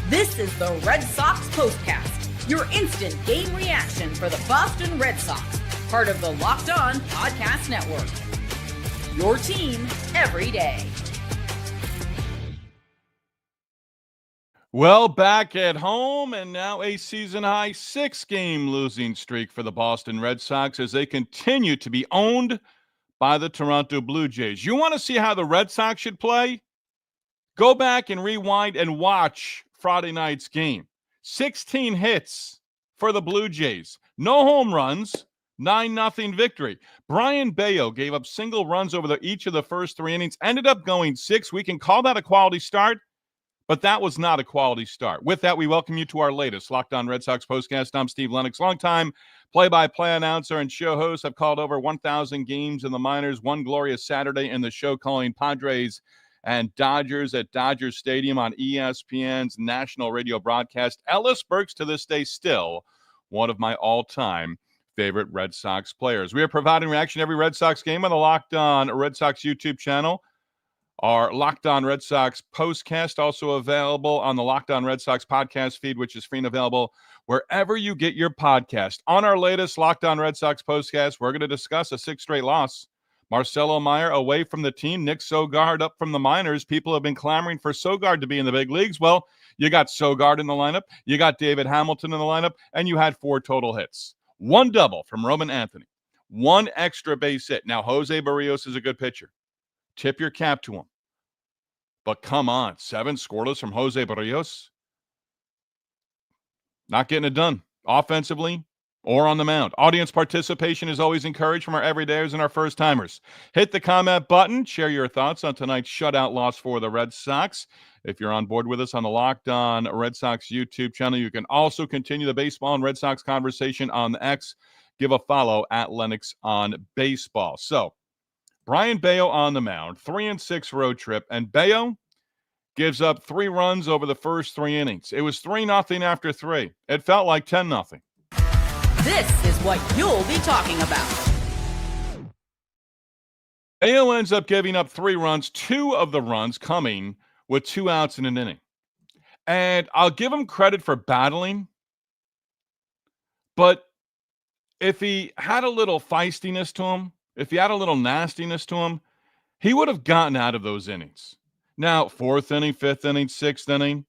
This is the Red Sox POSTCAST, your instant game reaction for the Boston Red Sox, part of the Locked On Podcast Network. Your team every day. Well, back at home, and now a season-high 6-game losing streak for the Boston Red Sox as they continue to be owned by the Toronto Blue Jays. You want to see how the Red Sox should play? Go back and rewind and watch Friday night's game. 16 hits for the Blue Jays. No home runs. 9-0 victory. Brayan Bello gave up single runs over each of the first 3 innings. Ended up going 6. We can call that a quality start, but that was not a quality start. With that, we welcome you to our latest Locked On Red Sox postcast. I'm Steve Lennox, longtime play-by-play announcer and show host. I've called over 1,000 games in the minors, one glorious Saturday in the show calling Padres and Dodgers at Dodger Stadium on ESPN's national radio broadcast. Ellis Burks, to this day, still one of my all-time favorite Red Sox players. We are providing reaction to every Red Sox game on the Locked On Red Sox YouTube channel. Our Locked On Red Sox postcast also available on the Locked On Red Sox podcast feed, which is free and available wherever you get your podcast. On our latest Locked On Red Sox postcast, we're going to discuss a 6th straight loss. Marcelo Meyer away from the team. Nick Sogard up from the minors. People have been clamoring for Sogard to be in the big leagues. Well, you got Sogard in the lineup. You got David Hamilton in the lineup. And you had 4 total hits. 1 double from Roman Anthony. 1 extra base hit. Now, Jose Berrios is a good pitcher. Tip your cap to him. But come on, 7 scoreless from Jose Berrios. Not getting it done offensively or on the mound. Audience participation is always encouraged from our everydayers and our first-timers. Hit the comment button. Share your thoughts on tonight's shutout loss for the Red Sox. If you're on board with us on the Locked On Red Sox YouTube channel, you can also continue the baseball and Red Sox conversation on the X. Give a follow at Lennox on baseball. So, Brayan Bello on the mound, 3-6 road trip, and Bello gives up 3 runs over the first 3 innings. It was 3-0 after 3. It felt like 10-0. This is what you'll be talking about. Bello ends up giving up 3 runs, 2 of the runs coming with 2 outs in an inning. And I'll give him credit for battling, but if he had a little feistiness to him, if he had a little nastiness to him, he would have gotten out of those innings. Now, 4th inning, 5th inning, 6th inning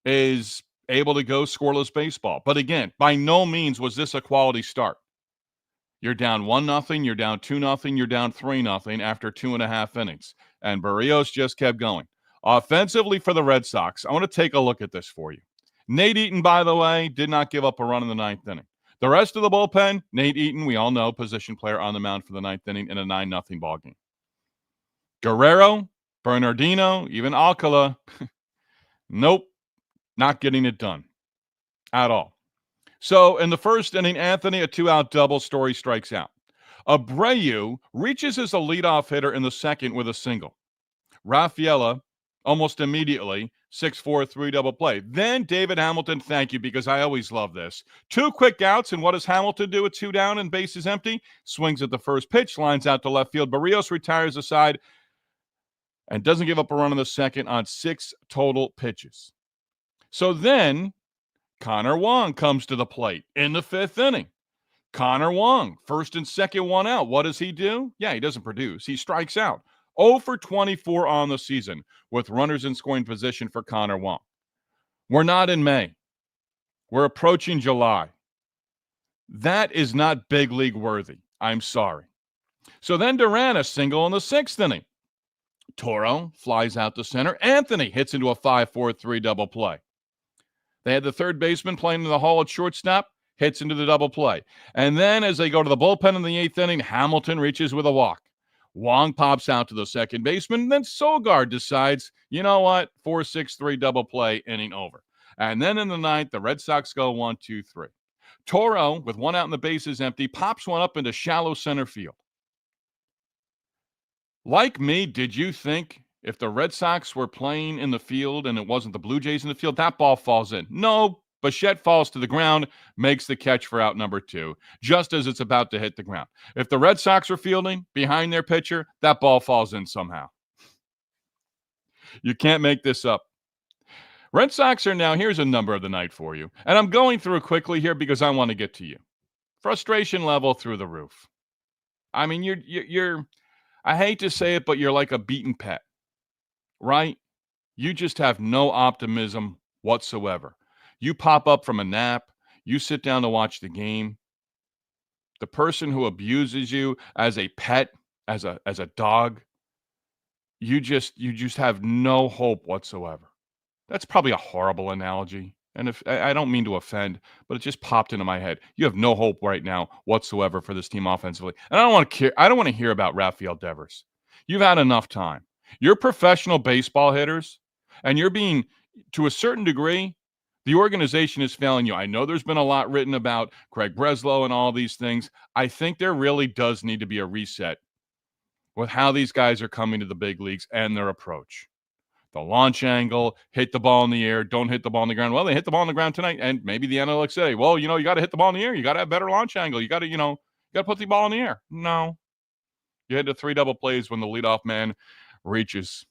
is able to go scoreless baseball. But again, by no means was this a quality start. You're down 1-0, you're down 2-0, you're down 3-0 after 2.5 innings. And Berrios just kept going. Offensively for the Red Sox, I want to take a look at this for you. Nate Eaton, by the way, did not give up a run in the 9th inning. The rest of the bullpen, Nate Eaton, we all know, position player on the mound for the 9th inning in a 9-0 ball game. Guerrero, Bernardino, even Alcala, nope, not getting it done at all. So in the first inning, Anthony, a 2-out double, Story strikes out. Abreu reaches as a leadoff hitter in the 2nd with a single. Rafaela, almost immediately, 6-4, 3 double play. Then David Hamilton, thank you, because I always love this. 2 quick outs, and what does Hamilton do with 2 down and bases empty? Swings at the first pitch, lines out to left field. Berrios retires aside and doesn't give up a run in the 2nd on 6 total pitches. So then Connor Wong comes to the plate in the 5th inning. Connor Wong, 1st and 2nd, 1 out. What does he do? Yeah, he doesn't produce. He strikes out. 0 for 24 on the season with runners in scoring position for Connor Wong. We're not in May. We're approaching July. That is not big league worthy. I'm sorry. So then Duran, a single in the 6th inning. Toro flies out to center. Anthony hits into a 5-4-3 double play. They had the 3rd baseman playing in the hall at shortstop, hits into the double play. And then as they go to the bullpen in the 8th inning, Hamilton reaches with a walk. Wong pops out to the 2nd baseman. Then Sogard decides, you know what, 4-6-3 double play, inning over. And then in the 9th, the Red Sox go 1-2-3. Toro, with 1 out and the bases empty, pops one up into shallow center field. Like me, did you think if the Red Sox were playing in the field and it wasn't the Blue Jays in the field, that ball falls in? No, Bichette falls to the ground, makes the catch for out number 2, just as it's about to hit the ground. If the Red Sox were fielding behind their pitcher, that ball falls in somehow. You can't make this up. Red Sox are now, here's a number of the night for you. And I'm going through it quickly here because I want to get to you. Frustration level through the roof. I mean, you're I hate to say it, but you're like a beaten pet, right? You just have no optimism whatsoever. You pop up from a nap, you sit down to watch the game. The person who abuses you as a pet, as a dog, you just have no hope whatsoever. That's probably a horrible analogy. And if I don't mean to offend, but it just popped into my head. You have no hope right now whatsoever for this team offensively. And I don't want to hear about Rafael Devers. You've had enough time. You're professional baseball hitters, and you're being, to a certain degree, the organization is failing you. I know there's been a lot written about Craig Breslow and all these things. I think there really does need to be a reset with how these guys are coming to the big leagues and their approach. The launch angle, hit the ball in the air, don't hit the ball on the ground. Well, they hit the ball on the ground tonight, and maybe the analytics say, well, you got to hit the ball in the air. You got to have better launch angle. You got to put the ball in the air. No. You hit the 3 double plays when the leadoff man reaches.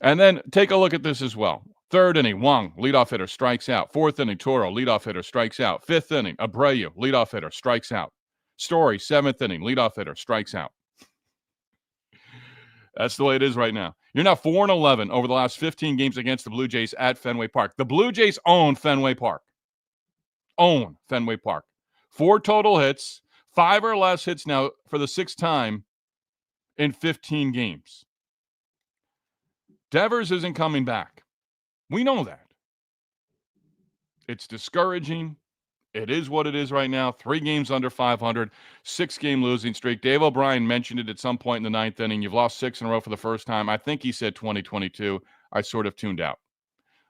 And then take a look at this as well. 3rd inning, Wong, leadoff hitter, strikes out. 4th inning, Toro, leadoff hitter, strikes out. 5th inning, Abreu, leadoff hitter, strikes out. Story, 7th inning, leadoff hitter, strikes out. That's the way it is right now. You're now 4-11 over the last 15 games against the Blue Jays at Fenway Park. The Blue Jays own Fenway Park. 4 total hits, 5 or less hits now for the 6th time in 15 games. Devers isn't coming back. We know that. It's discouraging. It is what it is right now. 3 games under 500, 6-game losing streak. Dave O'Brien mentioned it at some point in the 9th inning. You've lost 6 in a row for the first time. I think he said 2022. I sort of tuned out.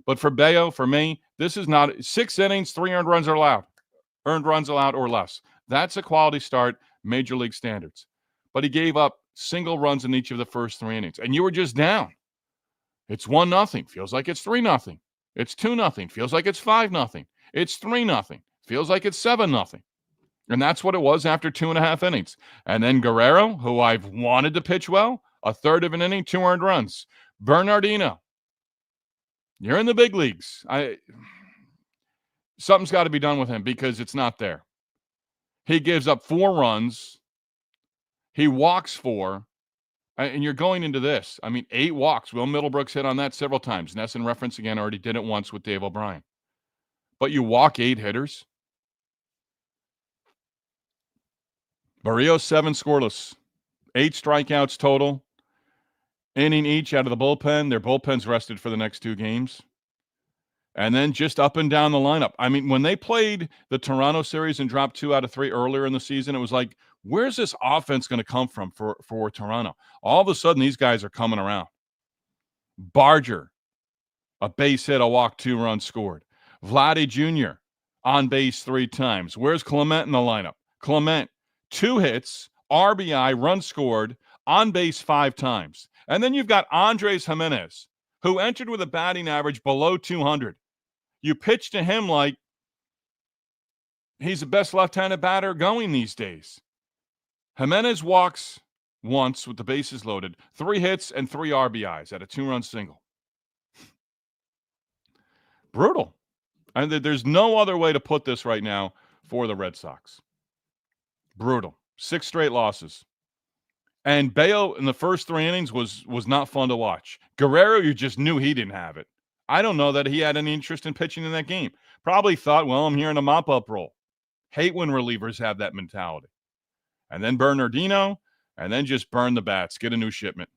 But for Bello, for me, this is not 6 innings, 3 earned runs allowed or less. That's a quality start, major league standards. But he gave up single runs in each of the first 3 innings. And you were just down. It's 1-0. Feels like it's 3-0. It's 2-0. Feels like it's 5-0. It's 3-0. Feels like it's 7-0. And that's what it was after 2.5 innings. And then Guerrero, who I've wanted to pitch well, a third of an inning, 2 earned runs. Bernardino, you're in the big leagues. Something's got to be done with him because it's not there. He gives up 4 runs. He walks 4. And you're going into this. 8 walks. Will Middlebrooks hit on that several times. Ness in reference again already did it once with Dave O'Brien. But you walk 8 hitters. Berrios 7 scoreless. 8 strikeouts total. Inning each out of the bullpen. Their bullpen's rested for the next 2 games. And then just up and down the lineup. When they played the Toronto series and dropped 2 out of 3 earlier in the season, it was like, where's this offense going to come from for Toronto? All of a sudden, these guys are coming around. Barger, a base hit, a walk, 2 runs scored. Vladdy Jr., on base 3 times. Where's Clement in the lineup? Clement, 2 hits, RBI, run scored, on base 5 times. And then you've got Andres Jimenez, who entered with a batting average below 200. You pitch to him like he's the best left-handed batter going these days. Jimenez walks once with the bases loaded, 3 hits and 3 RBIs at a 2-run single. Brutal. And there's no other way to put this right now for the Red Sox. Brutal. 6 straight losses. And Bello in the first 3 innings was not fun to watch. Guerrero, you just knew he didn't have it. I don't know that he had any interest in pitching in that game. Probably thought, well, I'm here in a mop-up role. Hate when relievers have that mentality. And then Bernardino, and then just burn the bats. Get a new shipment.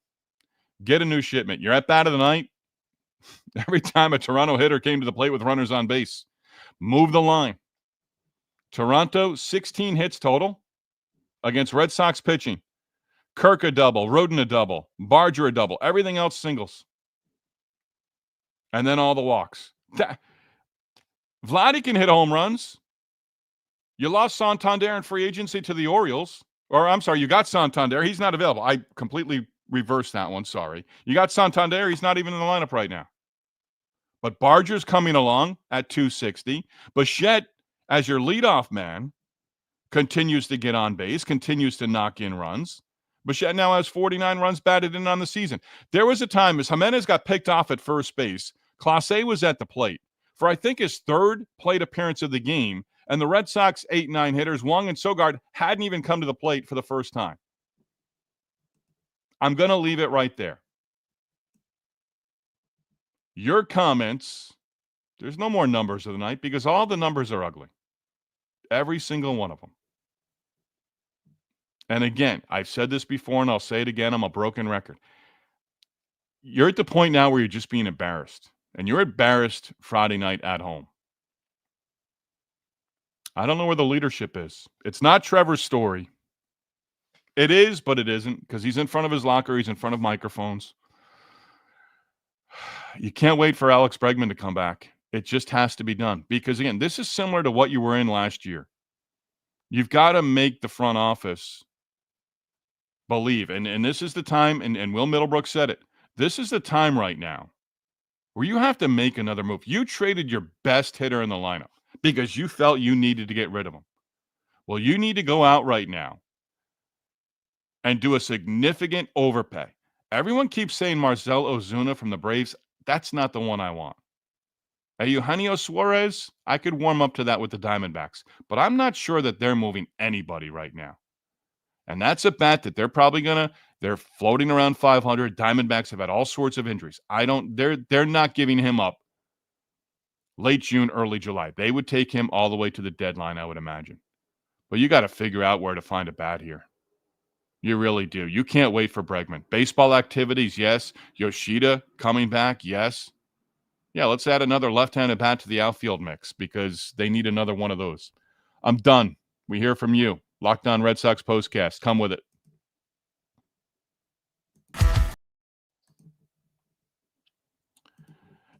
You're at bat of the night. Every time a Toronto hitter came to the plate with runners on base, move the line. Toronto, 16 hits total against Red Sox pitching. Kirk a double, Rodin a double, Barger a double, everything else singles. And then all the walks. Vladdy can hit home runs. You lost Santander in free agency to the Orioles. Or, I'm sorry, you got Santander. He's not available. I completely reversed that one, sorry. You got Santander. He's not even in the lineup right now. But Barger's coming along at 260. Bichette, as your leadoff man, continues to get on base, continues to knock in runs. Bichette now has 49 runs batted in on the season. There was a time as Jimenez got picked off at first base, Clase was at the plate for, I think, his third plate appearance of the game, and the Red Sox 8-9 hitters, Wong and Sogard, hadn't even come to the plate for the first time. I'm going to leave it right there. Your comments, there's no more numbers of the night because all the numbers are ugly. Every single one of them. And again, I've said this before and I'll say it again. I'm a broken record. You're at the point now where you're just being embarrassed. And you're embarrassed Friday night at home. I don't know where the leadership is. It's not Trevor's story. It is, but it isn't, because he's in front of his locker. He's in front of microphones. You can't wait for Alex Bregman to come back. It just has to be done. Because, again, this is similar to what you were in last year. You've got to make the front office believe. And this is the time, and Will Middlebrook said it, this is the time right now where you have to make another move. You traded your best hitter in the lineup because you felt you needed to get rid of him. Well, you need to go out right now and do a significant overpay. Everyone keeps saying Marcell Ozuna from the Braves. That's not the one I want. Eugenio Suarez, I could warm up to that with the Diamondbacks, but I'm not sure that they're moving anybody right now. And that's a bet that they're probably they're floating around 500. Diamondbacks have had all sorts of injuries. They're not giving him up late June, early July. They would take him all the way to the deadline, I would imagine. But you got to figure out where to find a bat here. You really do. You can't wait for Bregman. Baseball activities, yes. Yoshida coming back, yes. Yeah, let's add another left-handed bat to the outfield mix because they need another one of those. I'm done. We hear from you. Locked On Red Sox Postcast. Come with it.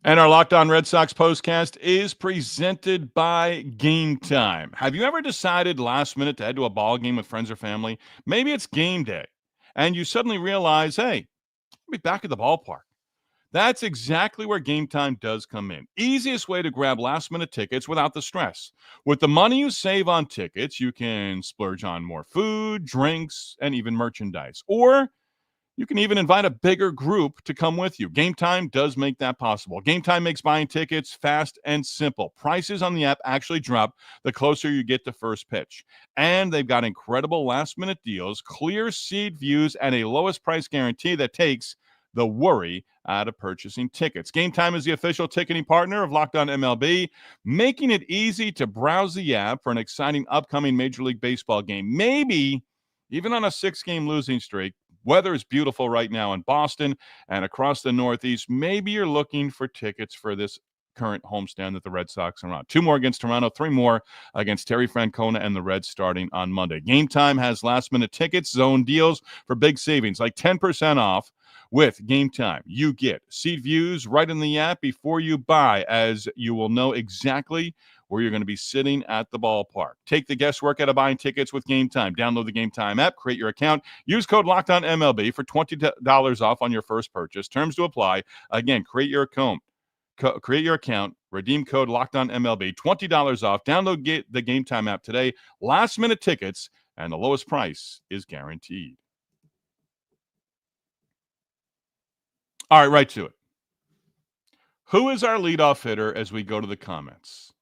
And our Locked On Red Sox Postcast is presented by Game Time. Have you ever decided last minute to head to a ball game with friends or family? Maybe it's game day, and you suddenly realize, hey, I'll be back at the ballpark. That's exactly where Game Time does come in. Easiest way to grab last-minute tickets without the stress. With the money you save on tickets, you can splurge on more food, drinks, and even merchandise. Or you can even invite a bigger group to come with you. Game Time does make that possible. Game Time makes buying tickets fast and simple. Prices on the app actually drop the closer you get to first pitch. And they've got incredible last-minute deals, clear seat views, and a lowest price guarantee that takes the worry out of purchasing tickets. Game Time is the official ticketing partner of Locked On MLB, making it easy to browse the app for an exciting upcoming Major League Baseball game. Maybe even on a 6-game losing streak. Weather is beautiful right now in Boston and across the Northeast. Maybe you're looking for tickets for this current homestand that the Red Sox are on. 2 more against Toronto, 3 more against Terry Francona and the Reds starting on Monday. Game Time has last-minute tickets, zone deals for big savings, like 10% off. With Game Time, you get seat views right in the app before you buy, as you will know exactly where you're going to be sitting at the ballpark. Take the guesswork out of buying tickets with Game Time. Download the Game Time app, create your account, use code LOCKEDONMLB for $20 off on your first purchase. Terms to apply. Again, create your account, redeem code LOCKEDONMLB, $20 off. Download the Game Time app today. Last-minute tickets, and the lowest price is guaranteed. All right, right to it. Who is our leadoff hitter as we go to the comments?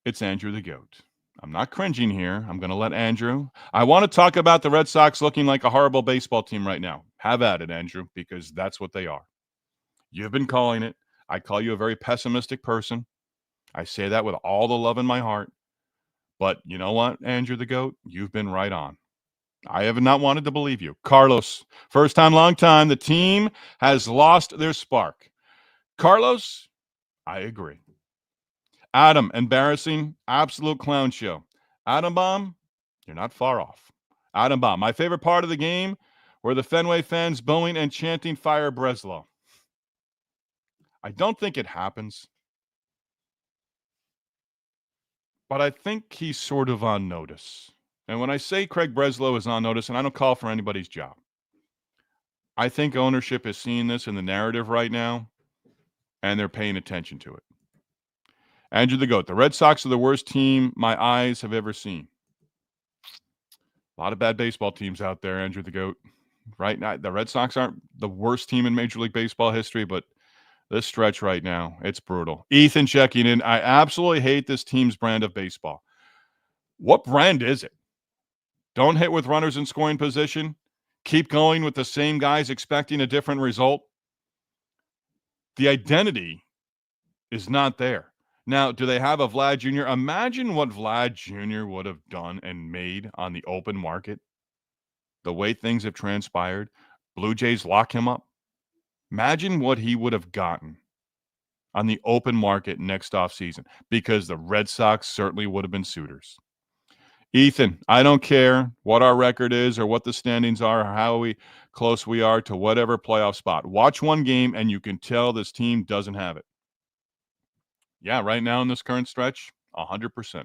It's Andrew the GOAT. I'm not cringing here. I'm going to let Andrew. I want to talk about the Red Sox looking like a horrible baseball team right now. Have at it, Andrew, because that's what they are. You've been calling it. I call you a very pessimistic person. I say that with all the love in my heart. But you know what, Andrew the GOAT? You've been right on. I have not wanted to believe you. Carlos, first time, long time. The team has lost their spark. Carlos, I agree. Adam, embarrassing, absolute clown show. Adam Bomb, you're not far off. Adam Bomb, my favorite part of the game were the Fenway fans booing and chanting "Fire Breslow." I don't think it happens, but I think he's sort of on notice. And when I say Craig Breslow is on notice, and I don't call for anybody's job, I think ownership is seeing this in the narrative right now, and they're paying attention to it. Andrew the GOAT, the Red Sox are the worst team my eyes have ever seen. A lot of bad baseball teams out there, Andrew the GOAT. Right now, the Red Sox aren't the worst team in Major League Baseball history, but This stretch right now, it's brutal. Ethan checking in. I absolutely hate this team's brand of baseball. What brand is it? Don't hit with runners in scoring position. Keep going with the same guys expecting a different result. The identity is not there. Now, do they have a Vlad Jr.? Imagine what Vlad Jr. would have done and made on the open market. The way things have transpired. Blue Jays lock him up. Imagine what he would have gotten on the open market next offseason, because the Red Sox certainly would have been suitors. Ethan, I don't care what our record is or what the standings are or how close we are to whatever playoff spot. Watch one game and you can tell this team doesn't have it. Yeah, right now in this current stretch, 100%.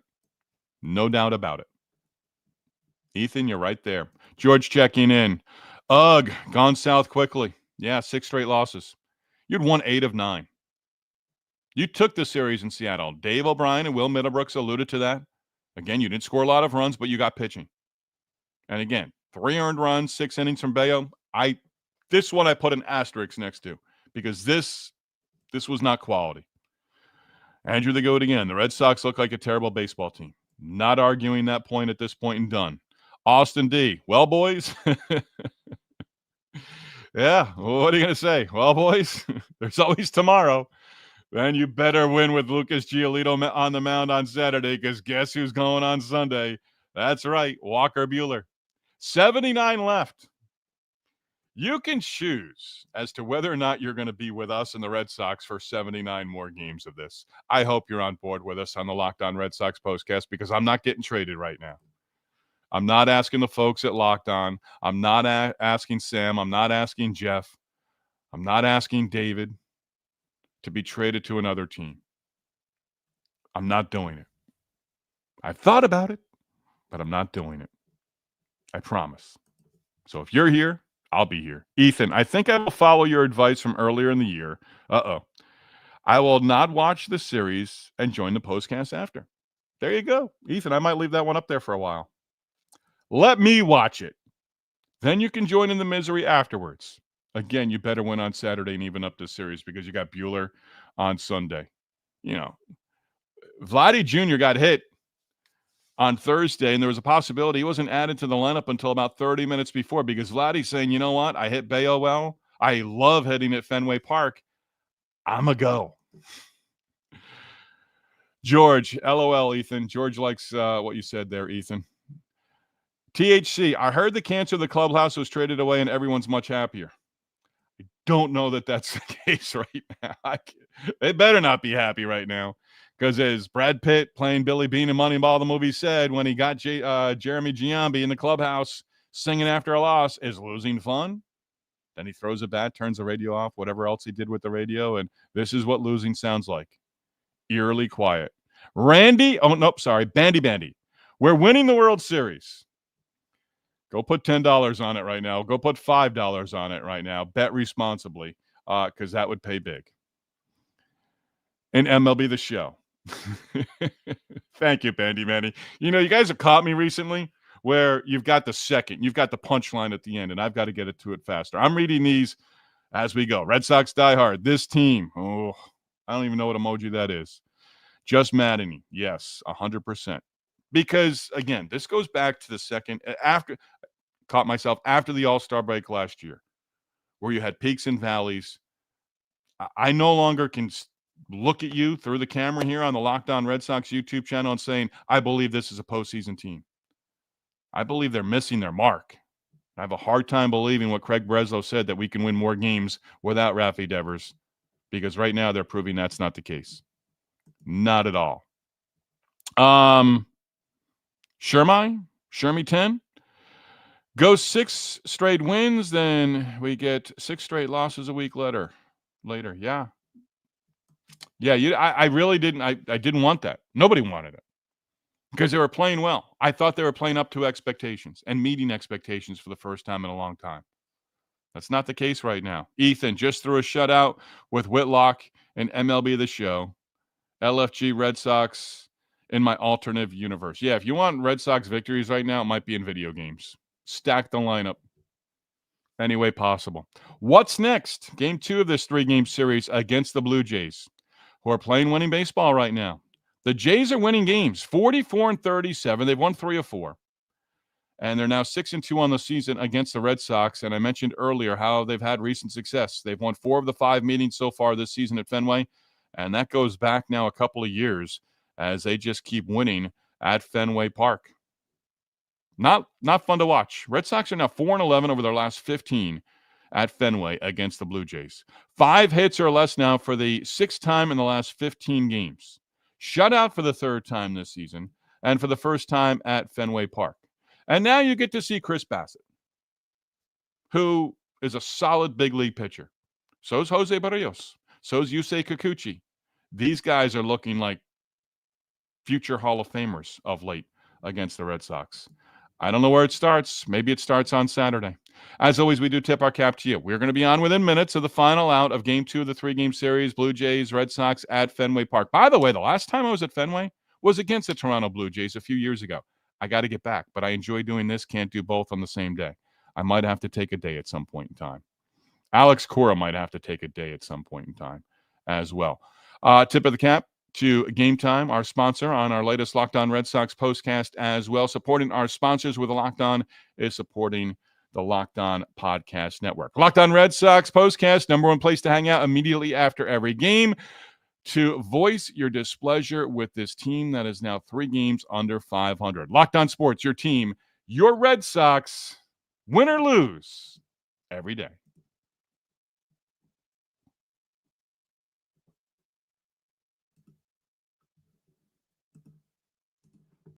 No doubt about it. Ethan, you're right there. George checking in. Ugh, gone south quickly. Yeah, 6 straight losses. You'd won 8 of 9. You took the series in Seattle. Dave O'Brien and Will Middlebrooks alluded to that. Again, you didn't score a lot of runs, but you got pitching. And again, 3 earned runs, 6 innings from Bello. This one I put an asterisk next to, because this was not quality. Andrew the Goat again. The Red Sox look like a terrible baseball team. Not arguing that point at this point and done. Austin D. Well, boys. Yeah, well, what are you going to say? Well, boys, there's always tomorrow. Then you better win with Lucas Giolito on the mound on Saturday, because guess who's going on Sunday? That's right, Walker Buehler. 79 left. You can choose as to whether or not you're going to be with us and the Red Sox for 79 more games of this. I hope you're on board with us on the Locked On Red Sox postcast, because I'm not getting traded right now. I'm not asking the folks at Locked On. I'm not asking Sam. I'm not asking Jeff. I'm not asking David to be traded to another team. I'm not doing it. I've thought about it, but I'm not doing it. I promise. So if you're here, I'll be here. Ethan, I think I will follow your advice from earlier in the year. I will not watch the series and join the postcast after. There you go. Ethan, I might leave that one up there for a while. Let me watch it. Then you can join in the misery afterwards. Again, you better win on Saturday and even up this series, because you got Buehler on Sunday. You know, Vladdy Jr. got hit on Thursday, and there was a possibility he wasn't added to the lineup until about 30 minutes before, because Vladdy's saying, you know what? I hit Bello well. I love hitting at Fenway Park. I'm a go. George, LOL, Ethan. George likes what you said there, Ethan. THC, I heard the cancer of the clubhouse was traded away and everyone's much happier. I don't know that that's the case right now. They better not be happy right now, because as Brad Pitt playing Billy Bean in Moneyball, the movie, said when he got Jeremy Giambi in the clubhouse singing after a loss, is losing fun? Then he throws a bat, turns the radio off, whatever else he did with the radio, and this is what losing sounds like. Eerily quiet. Bandy. We're winning the World Series. Go put $10 on it right now. Go put $5 on it right now. Bet responsibly, because that would pay big. And MLB The Show. Thank you, Bandy Manny. You know, you guys have caught me recently where you've got the punchline at the end, and I've got to get it to it faster. I'm reading these as we go. Red Sox Die Hard. This team. Oh, I don't even know what emoji that is. Just maddening. Yes, 100%. Because, again, this goes back to the second after the All-Star break last year, where you had peaks and valleys. I no longer can look at you through the camera here on the Locked On Red Sox YouTube channel and saying, I believe this is a postseason team. I believe they're missing their mark. I have a hard time believing what Craig Breslow said, that we can win more games without Rafi Devers, because right now they're proving that's not the case. Not at all. Shermy 10. Go 6 straight wins, then we get 6 straight losses a week later. Yeah. I really didn't. I didn't want that. Nobody wanted it, because they were playing well. I thought they were playing up to expectations and meeting expectations for the first time in a long time. That's not the case right now. Ethan just threw a shutout with Whitlock and MLB The Show. LFG Red Sox in my alternative universe. Yeah, if you want Red Sox victories right now, it might be in video games. Stack the lineup. any way possible. What's next? Game 2 of this 3-game series against the Blue Jays, who are playing winning baseball right now. The Jays are winning games, 44-37. They've won 3 of 4. And they're now 6-2 on the season against the Red Sox. And I mentioned earlier how they've had recent success. They've won 4 of the 5 meetings so far this season at Fenway. And that goes back now a couple of years as they just keep winning at Fenway Park. Not fun to watch. Red Sox are now 4-11 over their last 15 at Fenway against the Blue Jays. 5 hits or less now for the 6th time in the last 15 games. Shutout for the 3rd time this season, and for the first time at Fenway Park. And now you get to see Chris Bassett, who is a solid big league pitcher. So is Jose Berrios. So is Yusei Kikuchi. These guys are looking like future Hall of Famers of late against the Red Sox. I don't know where it starts. Maybe it starts on Saturday. As always, we do tip our cap to you. We're going to be on within minutes of the final out of Game 2 of the 3-game series, Blue Jays, Red Sox at Fenway Park. By the way, the last time I was at Fenway was against the Toronto Blue Jays a few years ago. I got to get back, but I enjoy doing this. Can't do both on the same day. I might have to take a day at some point in time. Alex Cora might have to take a day at some point in time as well. Tip of the cap to Game Time, our sponsor on our latest Locked On Red Sox postcast as well. Supporting our sponsors with a Locked On is supporting the Locked On Podcast Network. Locked On Red Sox postcast, number one place to hang out immediately after every game to voice your displeasure with this team that is now 3 games under 500. Locked On Sports, your team, your Red Sox, win or lose, every day.